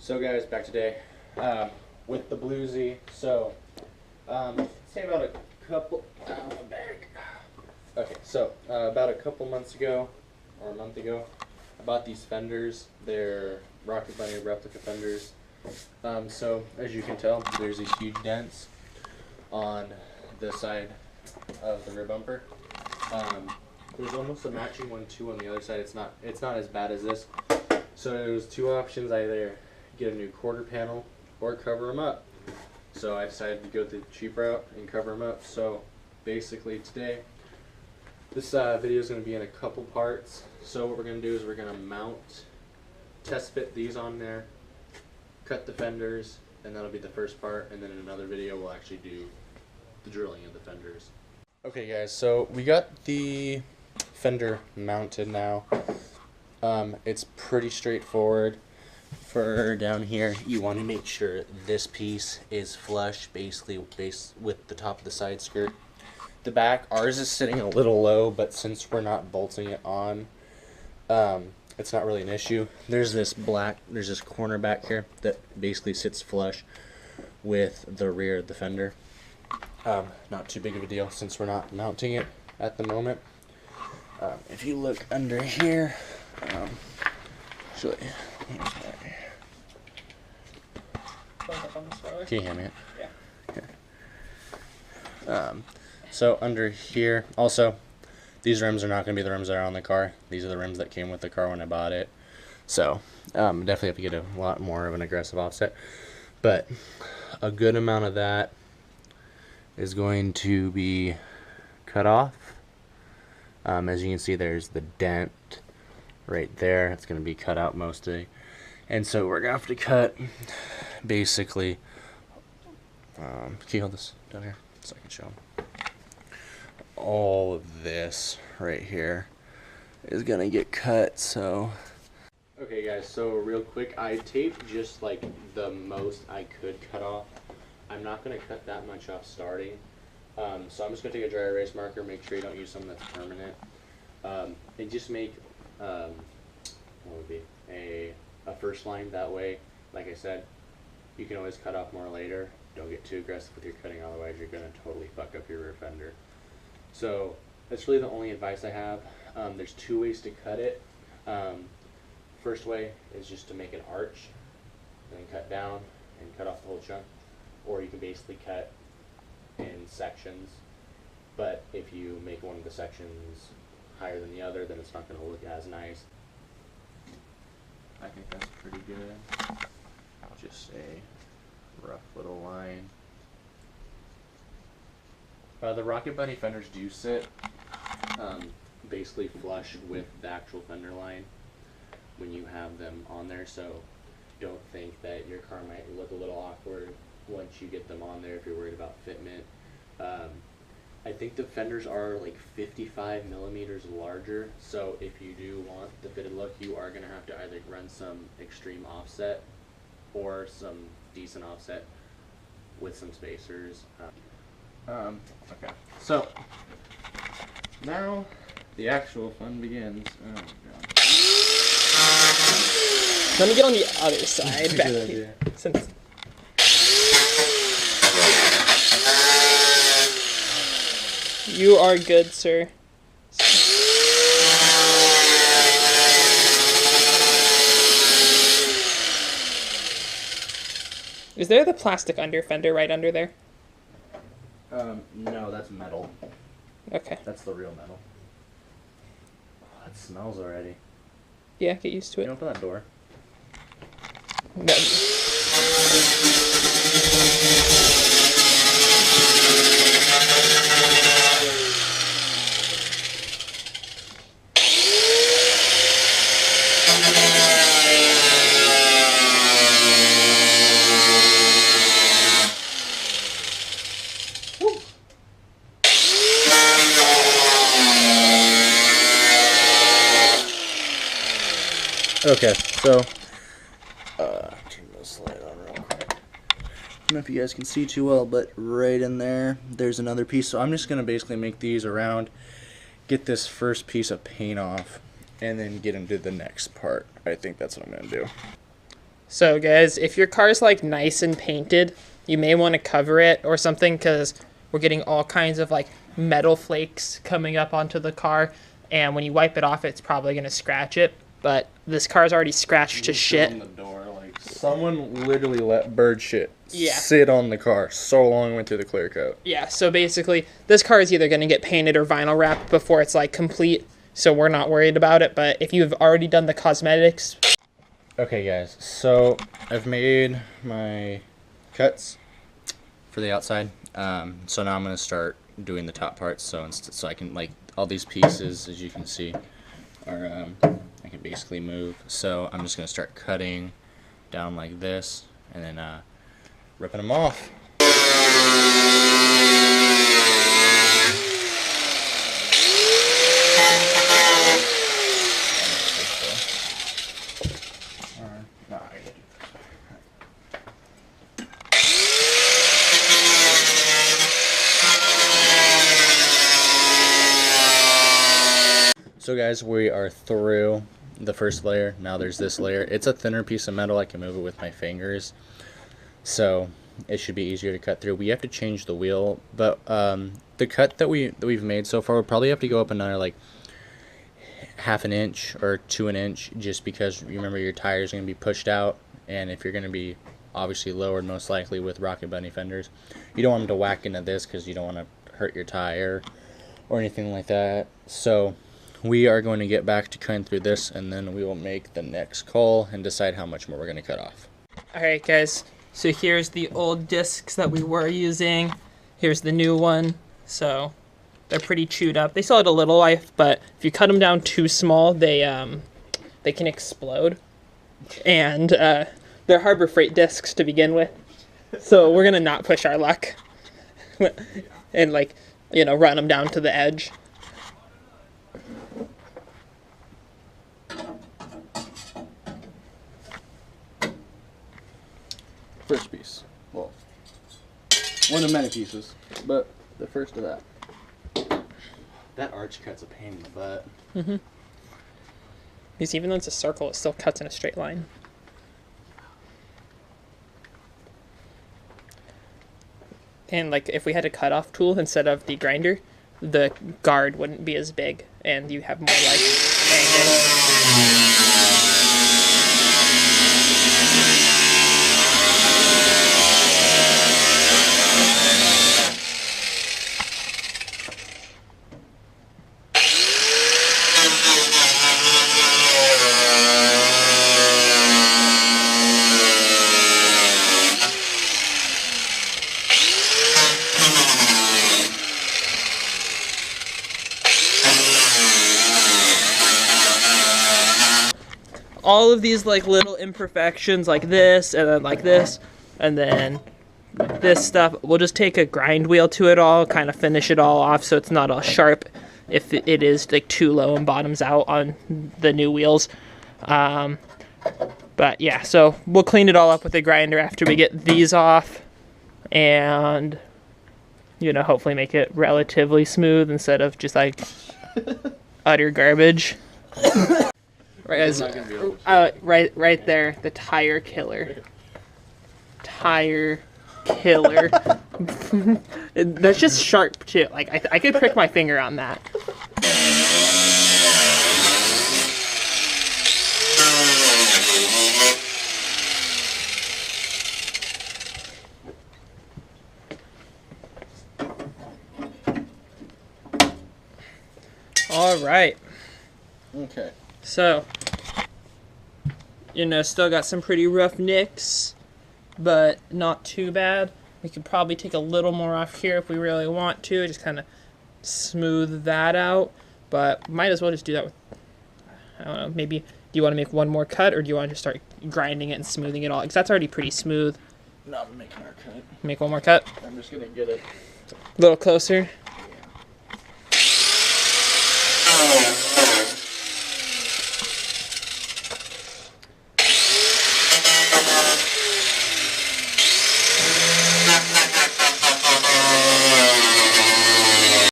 So guys, back today with the bluesy. So say about a couple bag. Okay, so about a couple months ago or a month ago, I bought these fenders. They're Rocket Bunny replica fenders. So as you can tell, there's these huge dents on the side of the rear bumper. There's almost a matching one too on the other side. It's not as bad as this. So there's two options: either get a new quarter panel or cover them up. So I decided to go the cheap route and cover them up. So basically today, this video is going to be in a couple parts. So what we're going to do is we're going to test fit these on there, cut the fenders, and that'll be the first part. And then in another video we'll actually do the drilling of the fenders. Okay guys, so we got the fender mounted now. It's pretty straightforward. For down here, you want to make sure this piece is flush, basically with the top of the side skirt. The back, ours is sitting a little low, but since we're not bolting it on, it's not really an issue. There's this corner back here that basically sits flush with the rear of the fender. Not too big of a deal since we're not mounting it at the moment. If you look under here, actually, can you hear me? Yeah. Okay. So under here, also, these rims are not going to be the rims that are on the car. These are the rims that came with the car when I bought it. So definitely have to get a lot more of an aggressive offset. But a good amount of that is going to be cut off. As you can see, there's the dent right there. It's going to be cut out mostly. And so we're going to have to cut basically, can you hold this down here so I can show them? All of this right here is going to get cut. So okay guys, so real quick, I taped just like the most I could cut off. I'm not going to cut that much off starting. So I'm just going to take a dry erase marker, make sure you don't use something that's permanent. And just make, what would be, a first line. That way, like I said, you can always cut off more later. Don't get too aggressive with your cutting, otherwise you're going to totally fuck up your rear fender. So that's really the only advice I have. There's two ways to cut it. First way is just to make an arch, and then cut down and cut off the whole chunk. Or you can basically cut in sections, but if you make one of the sections higher than the other, then it's not going to look as nice. I think that's pretty good. Just a rough little line. The Rocket Bunny fenders do sit basically flush with the actual fender line when you have them on there, so don't think that your car might look a little awkward once you get them on there if you're worried about fitment. I think the fenders are like 55 millimeters larger, so if you do want the fitted look, you are going to have to either run some extreme offset or some decent offset with some spacers. Okay, so now the actual fun begins. Oh god. Let me get on the other side back here. Since you are good, sir. Is there the plastic under fender right under there? No, that's metal. Okay. That's the real metal. Oh, that smells already. Yeah, get used to it. Can you open that door? No. Okay, so turn this light on real quick. I don't know if you guys can see too well, but right in there's another piece. So I'm just going to basically make these around, get this first piece of paint off, and then get into the next part. I think that's what I'm going to do. So guys, if your car's like nice and painted, you may want to cover it or something, because we're getting all kinds of like metal flakes coming up onto the car, and when you wipe it off, it's probably going to scratch it. But this car's already scratched to shit. On the door, like someone literally let bird shit Yeah. sit on the car so long it went through the clear coat. Yeah, so basically, this car is either going to get painted or vinyl wrapped before it's like complete, so we're not worried about it. But if you've already done the cosmetics... Okay guys, so I've made my cuts for the outside. So now I'm going to start doing the top parts, so I can, like, all these pieces, as you can see, are I can basically move. So I'm just going to start cutting down like this, and then ripping them off. So guys, we are through the first layer. Now there's this layer. It's a thinner piece of metal. I can move it with my fingers, so it should be easier to cut through. We have to change the wheel, but the cut that we've made so far, we'll probably have to go up another like half an inch or to an inch, just because you remember your tires are going to be pushed out, and if you're going to be obviously lowered most likely with Rocket Bunny fenders, you don't want them to whack into this because you don't want to hurt your tire or anything like that. So we are going to get back to cutting through this, and then we will make the next call and decide how much more we're going to cut off. Alright guys, so here's the old discs that we were using. Here's the new one. So they're pretty chewed up. They still had a little life, but if you cut them down too small, they can explode. And they're Harbor Freight discs to begin with. So we're going to not push our luck and, like, you know, run them down to the edge. First piece. Well, one of many pieces, but the first of that. That arch cut's a pain in the butt. Mm-hmm. Because even though it's a circle, it still cuts in a straight line. And like, if we had a cutoff tool instead of the grinder, the guard wouldn't be as big, and you have more like banging. All of these like little imperfections like this and then like this and then this stuff, we'll just take a grind wheel to it all, kind of finish it all off so it's not all sharp if it is like too low and bottoms out on the new wheels. But yeah, so we'll clean it all up with a grinder after we get these off, and you know, hopefully make it relatively smooth instead of just like utter garbage. Right, right there, the tire killer. Tire killer. That's just sharp too. Like I could prick my finger on that. All right. Okay. So, you know, still got some pretty rough nicks, but not too bad. We could probably take a little more off here if we really want to, just kind of smooth that out. But might as well just do that with, I don't know, maybe, do you want to make one more cut, or do you want to just start grinding it and smoothing it all? Because that's already pretty smooth. No, I'm making our cut. Make one more cut? I'm just going to get it A little closer. Yeah.